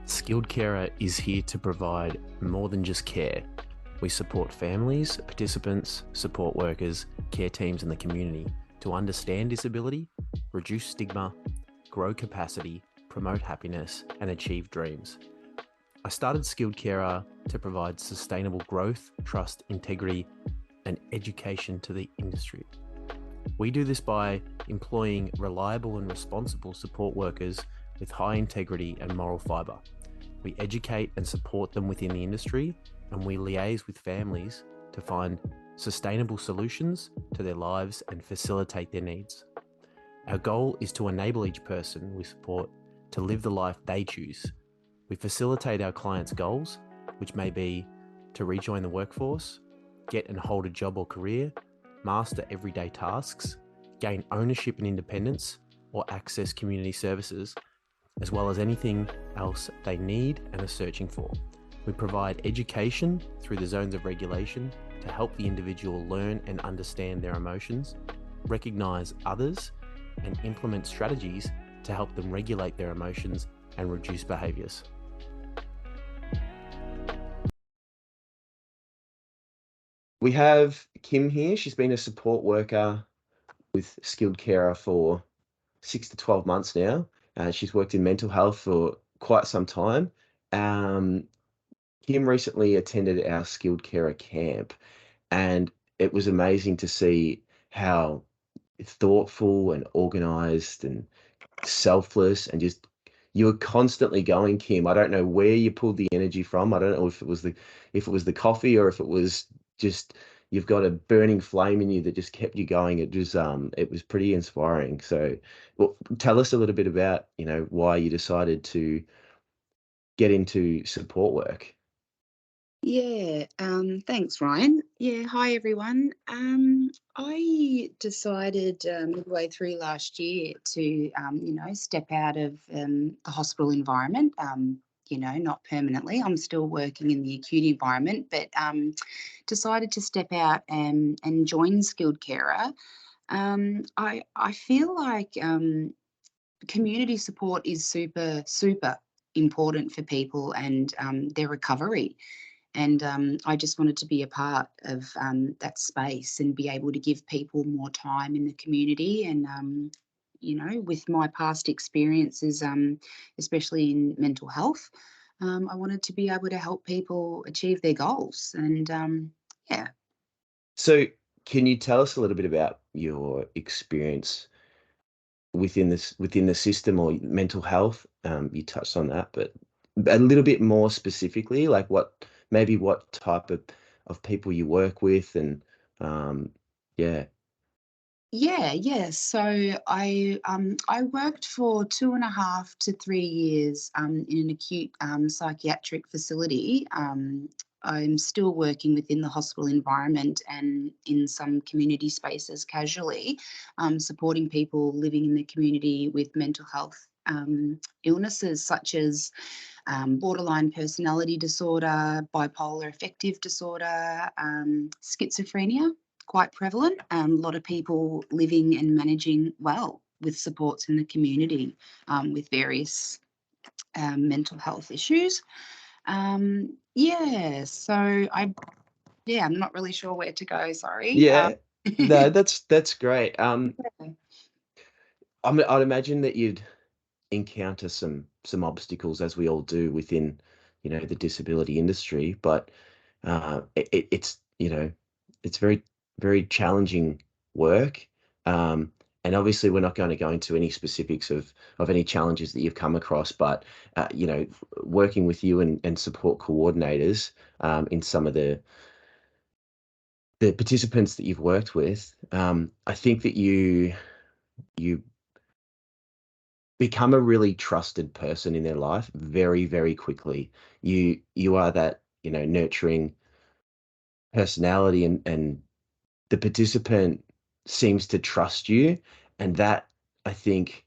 Skilled Carer is here to provide more than just care. We support families, participants, support workers, care teams, and the community to understand disability, reduce stigma, grow capacity, promote happiness, and achieve dreams. I started Skilled Carer to provide sustainable growth, trust, integrity, and education to the industry. We do this by employing reliable and responsible support workers with high integrity and moral fibre. We educate and support them within the industry, and we liaise with families to find sustainable solutions to their lives and facilitate their needs. Our goal is to enable each person we support to live the life they choose. We facilitate our clients' goals, which may be to rejoin the workforce, get and hold a job or career, master everyday tasks, gain ownership and independence, or access community services, as well as anything else they need and are searching for. We provide education through the zones of regulation to help the individual learn and understand their emotions, recognise others, and implement strategies to help them regulate their emotions and reduce behaviours. We have Kim here. She's been a support worker with Skilled Carer for 6 to 12 months now. She's worked in mental health for quite some time. Kim recently attended our Skilled Carer camp, and it was amazing to see how thoughtful and organised and selfless and just you were constantly going, Kim. I don't know where you pulled the energy from. I don't know if it was the coffee or if it was just you've got a burning flame in you that just kept you going. It was pretty inspiring. So, well, tell us a little bit about, why you decided to get into support work. Yeah, thanks, Ryan. Yeah, hi everyone. I decided midway through last year to, step out of the hospital environment. Not permanently. I'm still working in the acute environment, but decided to step out and join Skilled Carer. I feel like community support is super important for people and their recovery. And I just wanted to be a part of that space and be able to give people more time in the community. And, with my past experiences, especially in mental health, I wanted to be able to help people achieve their goals. And yeah. So, can you tell us a little bit about your experience within the system or mental health? You touched on that, but a little bit more specifically, like what type of people you work with yeah. Yeah. So I worked for 2.5 to 3 years in an acute psychiatric facility. I'm still working within the hospital environment and in some community spaces casually, supporting people living in the community with mental health illnesses such as borderline personality disorder, bipolar affective disorder, schizophrenia, quite prevalent. A lot of people living and managing well with supports in the community with various mental health issues. I'm not really sure where to go. Sorry. Yeah. No, that's great. I'd imagine that you'd encounter some obstacles as we all do within, the disability industry, but it's it's very very challenging work. And obviously we're not going to go into any specifics of any challenges that you've come across, but working with you and support coordinators in some of the participants that you've worked with, I think that you become a really trusted person in their life very, very quickly. You are that, nurturing personality, and the participant seems to trust you, and that, I think,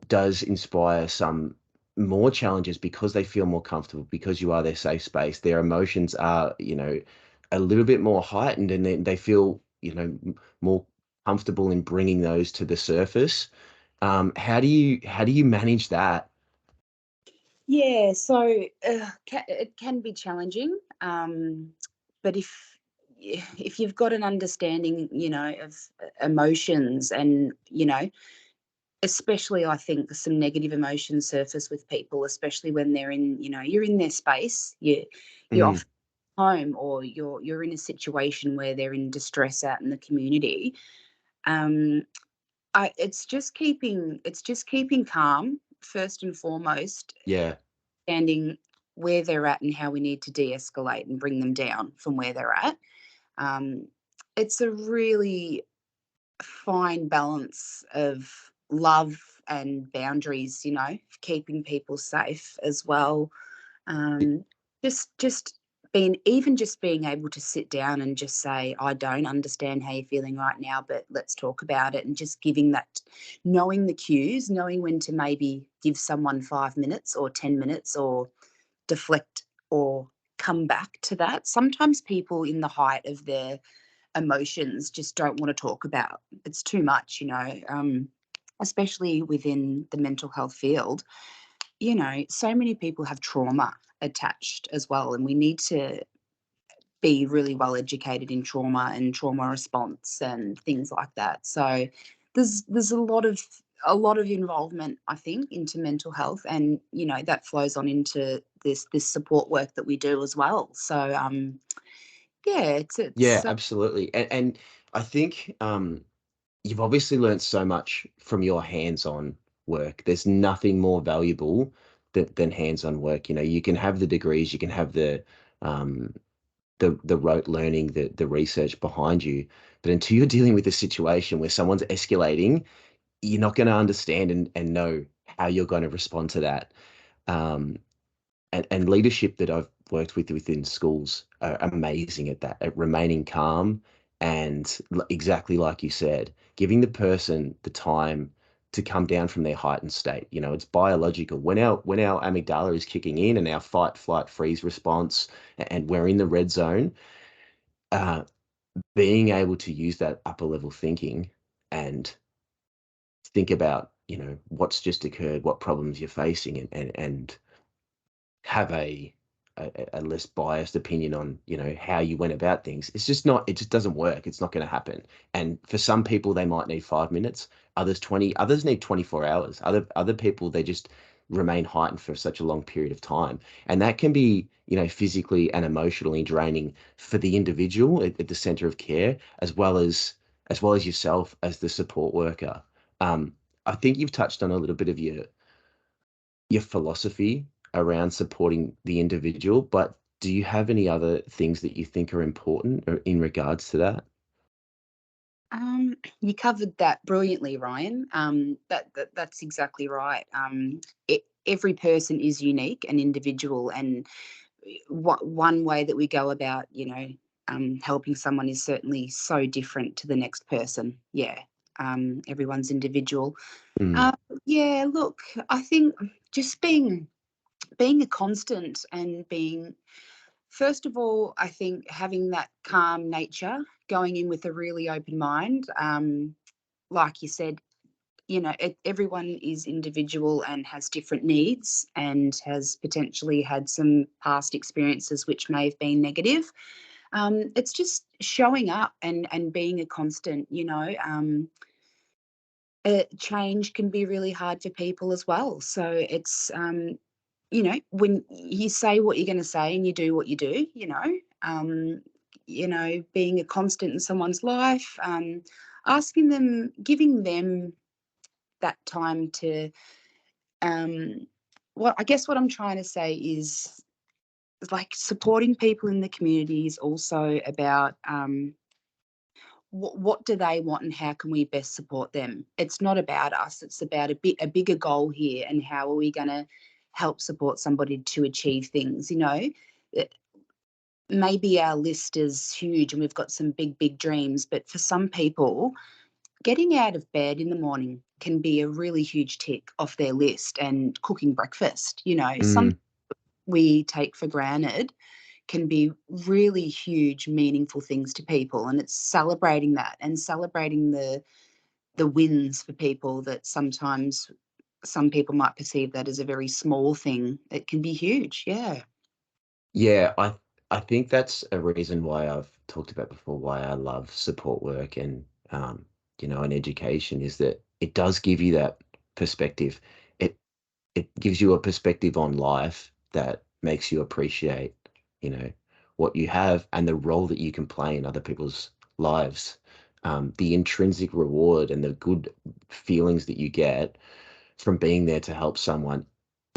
does inspire some more challenges because they feel more comfortable, because you are their safe space. Their emotions are, a little bit more heightened, and then they feel, more comfortable in bringing those to the surface. How do you manage that? Yeah, so it can be challenging, but if you've got an understanding, of emotions, and especially I think some negative emotions surface with people, especially when they're you're in their space, you're Mm, off home, or you're in a situation where they're in distress out in the community. Um, it's just keeping calm first and foremost, yeah, understanding where they're at and how we need to de-escalate and bring them down from where they're at. Um, it's a really fine balance of love and boundaries, keeping people safe as well. Um, just being able to sit down and just say, I don't understand how you're feeling right now, but let's talk about it, and just giving that, knowing the cues, knowing when to maybe give someone 5 minutes or 10 minutes, or deflect, or come back to that. Sometimes people in the height of their emotions just don't want to talk about. It's too much, especially within the mental health field. So many people have trauma attached as well, and we need to be really well educated in trauma and trauma response and things like that. So there's a lot of involvement, I think, into mental health, and that flows on into this support work that we do as well. So yeah, yeah, it's absolutely. And I think you've obviously learned so much from your hands-on work. There's nothing more valuable than hands-on work. You can have the degrees, you can have um, the rote learning, the research behind you, but until you're dealing with a situation where someone's escalating, you're not going to understand and know how you're going to respond to that. Um, and leadership that I've worked with within schools are amazing at that, at remaining calm and exactly like you said, giving the person the time to come down from their heightened state. It's biological. When our amygdala is kicking in and our fight, flight, freeze response, and we're in the red zone, uh, being able to use that upper level thinking and think about, what's just occurred, what problems you're facing, and have a less biased opinion on how you went about things. It just doesn't work. It's not going to happen. And for some people they might need 5 minutes, others 20, others need 24 hours, other people they just remain heightened for such a long period of time, and that can be physically and emotionally draining for the individual at the center of care, as well as yourself as the support worker. I think you've touched on a little bit of your philosophy around supporting the individual, but do you have any other things that you think are important or in regards to that? You covered that brilliantly, Ryan. That's exactly right. Every person is unique and individual, and one way that we go about, helping someone is certainly so different to the next person. Yeah, everyone's individual. Mm, Uh, yeah, look, I think just being a constant, and being, first of all, I think having that calm nature, going in with a really open mind. Like you said, everyone is individual and has different needs, and has potentially had some past experiences which may have been negative. It's just showing up and being a constant. Change can be really hard for people as well. So it's when you say what you're going to say and you do what you do, being a constant in someone's life, asking them, giving them that time to, well, I guess what I'm trying to say is, like, supporting people in the community is also about, what do they want and how can we best support them. It's not about us, it's about a bigger goal here, and how are we going to help support somebody to achieve things. Uh, Maybe our list is huge and we've got some big dreams, but for some people, getting out of bed in the morning can be a really huge tick off their list, and cooking breakfast, some mm, we take for granted, can be really huge, meaningful things to people. And it's celebrating that, and celebrating the wins for people that sometimes some people might perceive that as a very small thing. It can be huge. Yeah. Yeah, I think that's a reason why I've talked about before why I love support work and and education is that it does give you that perspective. It it gives you a perspective on life that makes you appreciate, you know, what you have and the role that you can play in other people's lives. The intrinsic reward and the good feelings that you get from being there to help someone,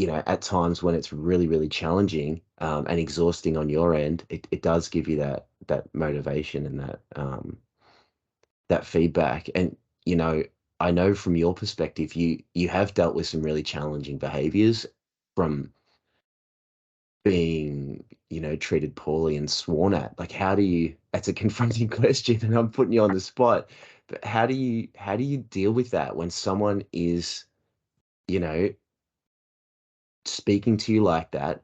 at times when it's really, really challenging and exhausting on your end, it does give you that motivation and that feedback. And I know from your perspective, you have dealt with some really challenging behaviors from being, treated poorly and sworn at. Like, how do you? That's a confronting question, and I'm putting you on the spot. But how do you deal with that when someone is, you know, speaking to you like that,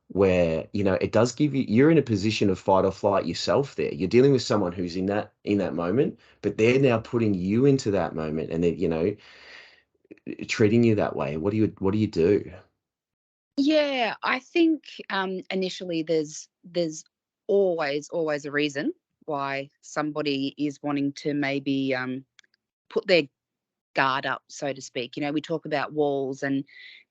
where it does give you're in a position of fight or flight yourself there. You're dealing with someone who's in that moment, but they're now putting you into that moment and they're, treating you that way. What do you do? Yeah, I think initially there's always a reason why somebody is wanting to maybe put their guard up, so to speak. We talk about walls, and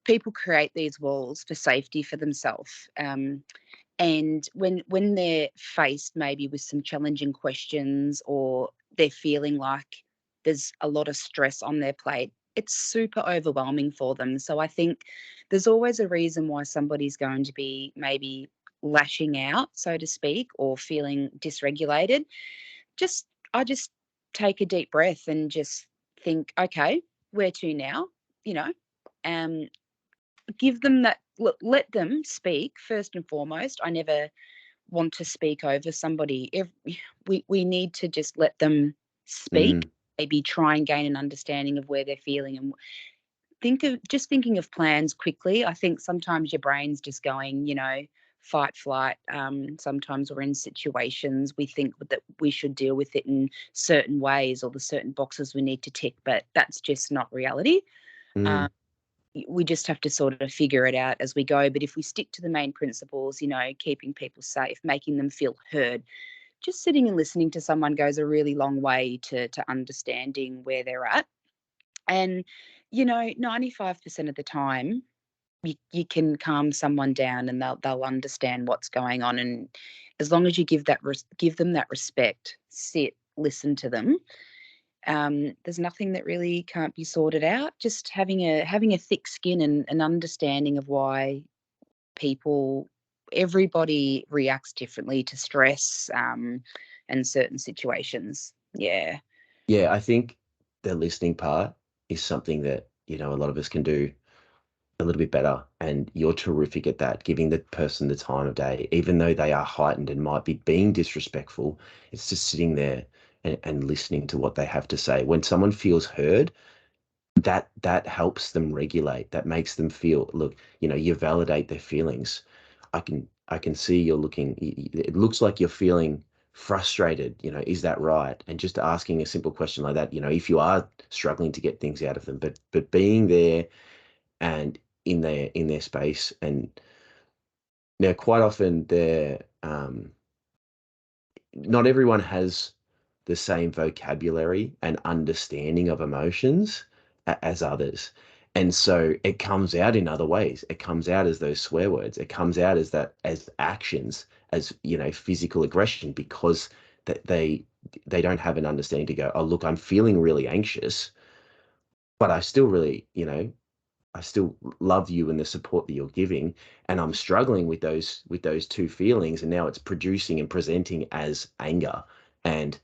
people create these walls for safety for themselves. And when they're faced maybe with some challenging questions, or they're feeling like there's a lot of stress on their plate, it's super overwhelming for them. So I think there's always a reason why somebody's going to be maybe lashing out, so to speak, or feeling dysregulated. Just I just take a deep breath and just think, okay, where to now? You know, um, give them that. Let them speak first and foremost. I never want to speak over somebody. We need to just let them speak. Mm, Maybe try and gain an understanding of where they're feeling, and thinking of plans quickly. I think sometimes your brain's just going, fight, flight. Sometimes we're in situations we think that we should deal with it in certain ways, or the certain boxes we need to tick, but that's just not reality. Um, mm, we just have to sort of figure it out as we go. But if we stick to the main principles, keeping people safe, making them feel heard, just sitting and listening to someone goes a really long way to understanding where they're at. And 95% of the time, you can calm someone down, and they'll understand what's going on. And as long as you give them that respect, sit, listen to them, there's nothing that really can't be sorted out. Just having a thick skin and an understanding of why people everybody reacts differently to stress, and certain situations. Yeah. yeah, I think the listening part is something that a lot of us can do a little bit better, and you're terrific at that, giving the person the time of day, even though they are heightened and might be being disrespectful. It's just sitting there and listening to what they have to say. When someone feels heard, that helps them regulate. That makes them feel, look, you validate their feelings. I can see you're looking, it looks like you're feeling frustrated. Is that right? And just asking a simple question like that, if you are struggling to get things out of them, but being there and in their space. And now quite often they're not everyone has the same vocabulary and understanding of emotions as others. And so it comes out in other ways. It comes out as those swear words. It comes out as actions, as physical aggression, because that they don't have an understanding to go, oh look, I'm feeling really anxious, but I still really, I still love you and the support that you're giving, and I'm struggling with those two feelings, and now it's producing and presenting as anger. And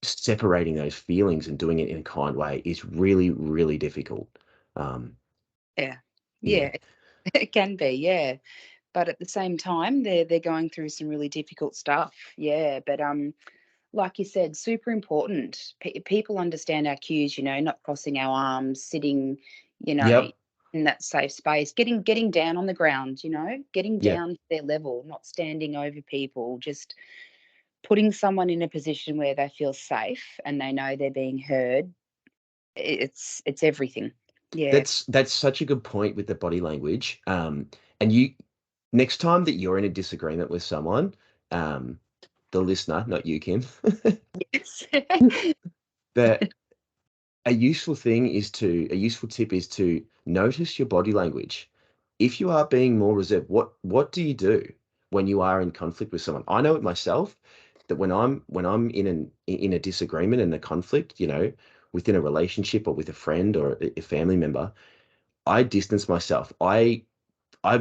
separating those feelings and doing it in a kind way is really, really difficult. Um, Yeah. yeah. Yeah. It can be, yeah. But at the same time, they're going through some really difficult stuff. Yeah. But like you said, super important. People understand our cues, not crossing our arms, sitting, you know, Yep. in that safe space, getting down on the ground, getting Yep. down to their level, not standing over people, just putting someone in a position where they feel safe and they know they're being heard. It's everything. Yeah. That's such a good point with the body language. And you, next time that you're in a disagreement with someone, um, the listener, not you, Kim, Yes. that a useful tip is to notice your body language. If you are being more reserved, what do you do when you are in conflict with someone? I know it myself that when I'm in a disagreement and a conflict, within a relationship or with a friend or a family member, I distance myself. I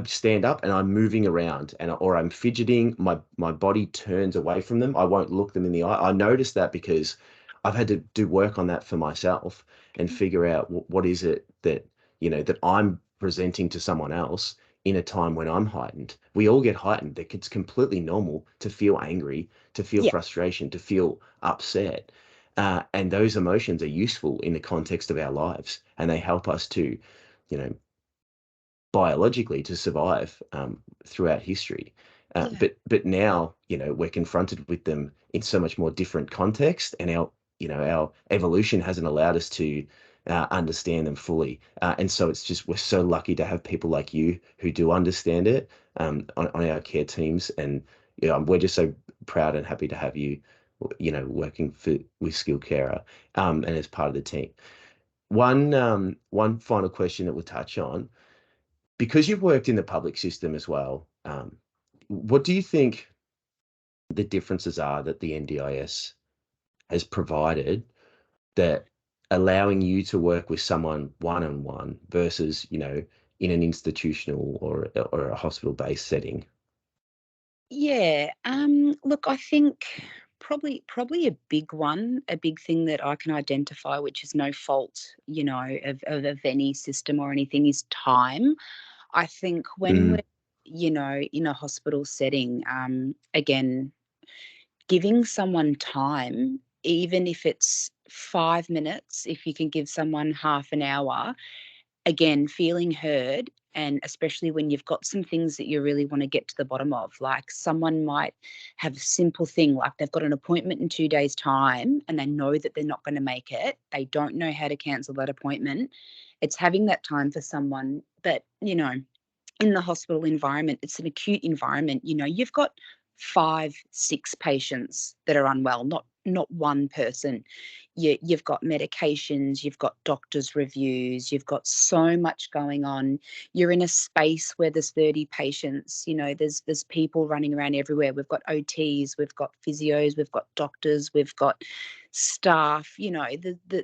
stand up and I'm moving around or I'm fidgeting. My body turns away from them. I won't look them in the eye. I notice that because I've had to do work on that for myself and figure out what is it that, that I'm presenting to someone else in a time when I'm heightened. We all get heightened. It's completely normal to feel angry, to feel Yeah. frustration, to feel upset. And those emotions are useful in the context of our lives, and they help us to, you know, biologically to survive throughout history. Yeah. But now, we're confronted with them in so much more different context, and our evolution hasn't allowed us to understand them fully. And so it's just we're so lucky to have people like you who do understand it on our care teams, and we're just so proud and happy to have you, working with Skilled Carer and as part of the team. One final question that we'll touch on, because you've worked in the public system as well, what do you think the differences are that the NDIS has provided that allowing you to work with someone one-on-one versus, in an institutional or a hospital-based setting? Yeah. Look, I think probably a big one, a big thing that I can identify, which is no fault, of any system or anything, is time. I think when Mm, we're, in a hospital setting, again, giving someone time, even if it's 5 minutes, if you can give someone half an hour, again, feeling heard, and especially when you've got some things that you really want to get to the bottom of, like someone might have a simple thing, like they've got an appointment in 2 days' time and they know that they're not going to make it. They don't know how to cancel that appointment. It's having that time for someone. But, in the hospital environment, it's an acute environment. You've got 5, 6 patients that are unwell, not one person. You've got medications, you've got doctors' reviews, you've got so much going on. You're in a space where there's 30 patients. There's people running around everywhere. We've got OTs, we've got physios, we've got doctors, we've got staff.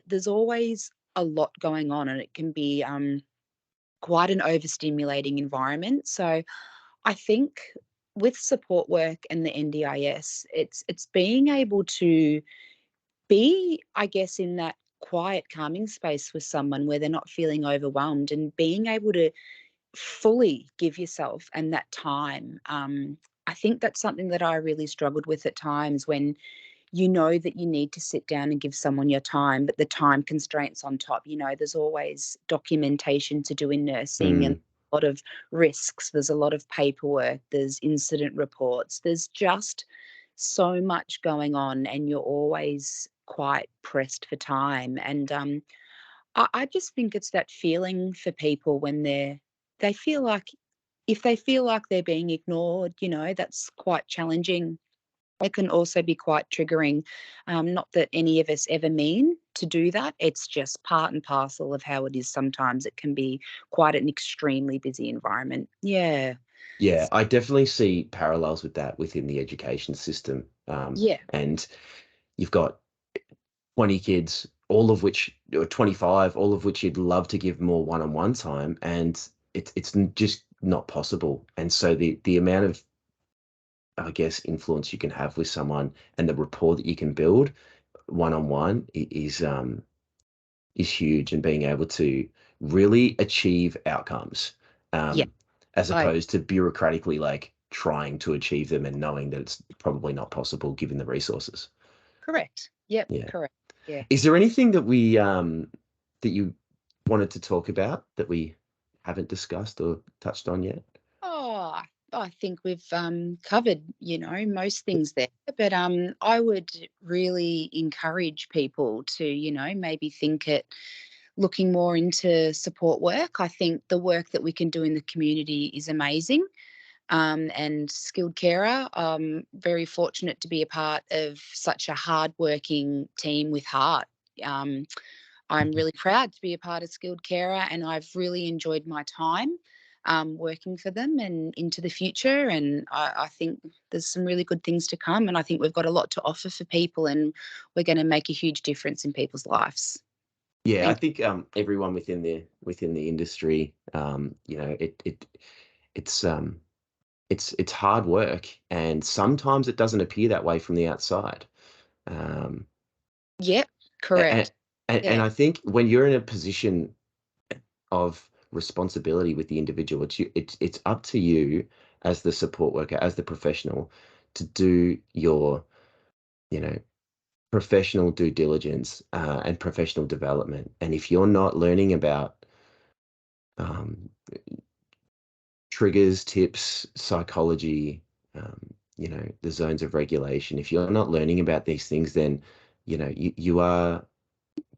There's always a lot going on, and it can be quite an overstimulating environment. So I think with support work and the NDIS, it's being able to be, I guess, in that quiet, calming space with someone where they're not feeling overwhelmed, and being able to fully give yourself and that time. I think that's something that I really struggled with at times, when you know that you need to sit down and give someone your time, but the time constraints on top. There's always documentation to do in nursing, and mm, a lot of risks. There's a lot of paperwork. There's incident reports. There's just so much going on, and you're always quite pressed for time. And I just think it's that feeling for people when they feel like, if they feel like they're being ignored, that's quite challenging. It can also be quite triggering. Not that any of us ever mean to do that. It's just part and parcel of how it is. Sometimes it can be quite an extremely busy environment. Yeah. yeah, I definitely see parallels with that within the education system. Yeah. And you've got 20 kids, all of which, or 25, all of which you'd love to give more one-on-one time, and just not possible. And so the amount of, I guess, influence you can have with someone and the rapport that you can build one-on-one is huge, and being able to really achieve outcomes, Yeah. as I opposed to bureaucratically like trying to achieve them and knowing that it's probably not possible given the resources. correct. Yep. Yeah. Correct. Yeah. Is there anything that you wanted to talk about that we haven't discussed or touched on yet? Oh, I think we've covered, most things there. But I would really encourage people to, maybe think it looking more into support work. I think the work that we can do in the community is amazing. And skilled carer, very fortunate to be a part of such a hardworking team with heart. I'm really proud to be a part of skilled carer, and I've really enjoyed my time working for them and into the future. And I think there's some really good things to come, and I think we've got a lot to offer for people, and we're going to make a huge difference in people's lives. Yeah, I Thank think everyone within the industry, it's hard work, and sometimes it doesn't appear that way from the outside. Um, Yep, and, correct. and Yeah. I think when you're in a position of responsibility with the individual, it's up to you as the support worker, as the professional, to do your, you know, professional due diligence and professional development. And if you're not learning about um, triggers, tips, psychology, the zones of regulation, if you're not learning about these things, then you are.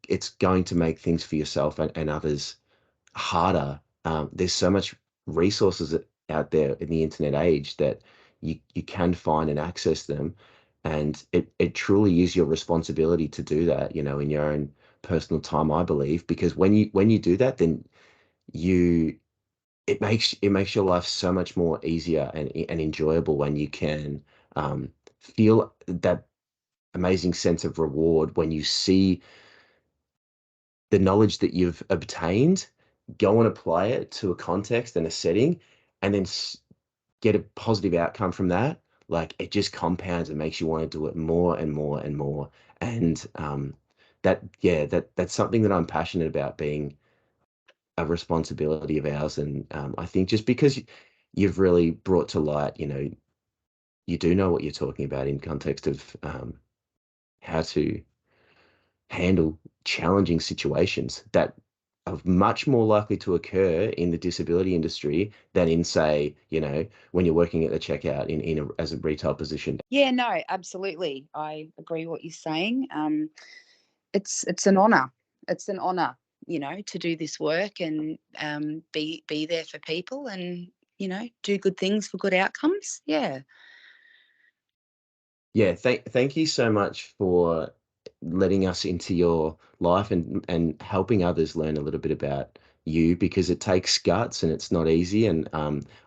It's going to make things for yourself and others harder. There's so much resources out there in the internet age that you can find and access them, and it truly is your responsibility to do that, in your own personal time, I believe, because when you do that, then you it makes your life so much more easier and enjoyable when you can feel that amazing sense of reward when you see the knowledge that you've obtained, go and apply it to a context and a setting, and then get a positive outcome from that. Like, it just compounds and makes you want to do it more and more and more. And that's something that I'm passionate about, being a responsibility of ours. And I think just because you've really brought to light, you do know what you're talking about in context of how to handle challenging situations that are much more likely to occur in the disability industry than in, say, when you're working at the checkout as a retail position. Yeah, no, absolutely. I agree what you're saying. It's an honour. It's an honour, to do this work and be there for people and do good things for good outcomes. Yeah. Yeah, thank you so much for letting us into your life and helping others learn a little bit about you, because it takes guts and it's not easy. And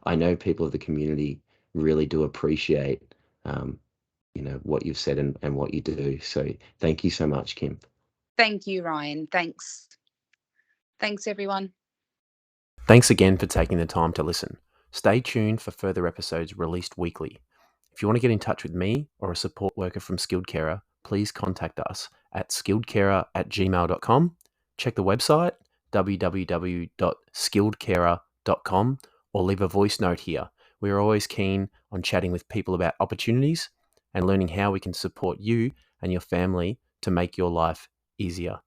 I know people of the community really do appreciate what you've said and what you do. So thank you so much, Kim. Thank you, Ryan. Thanks. Thanks, everyone. Thanks again for taking the time to listen. Stay tuned for further episodes released weekly. If you want to get in touch with me or a support worker from Skilled Carer, please contact us at skilledcarer@gmail.com. Check the website, www.skilledcarer.com, or leave a voice note here. We are always keen on chatting with people about opportunities and learning how we can support you and your family to make your life easier.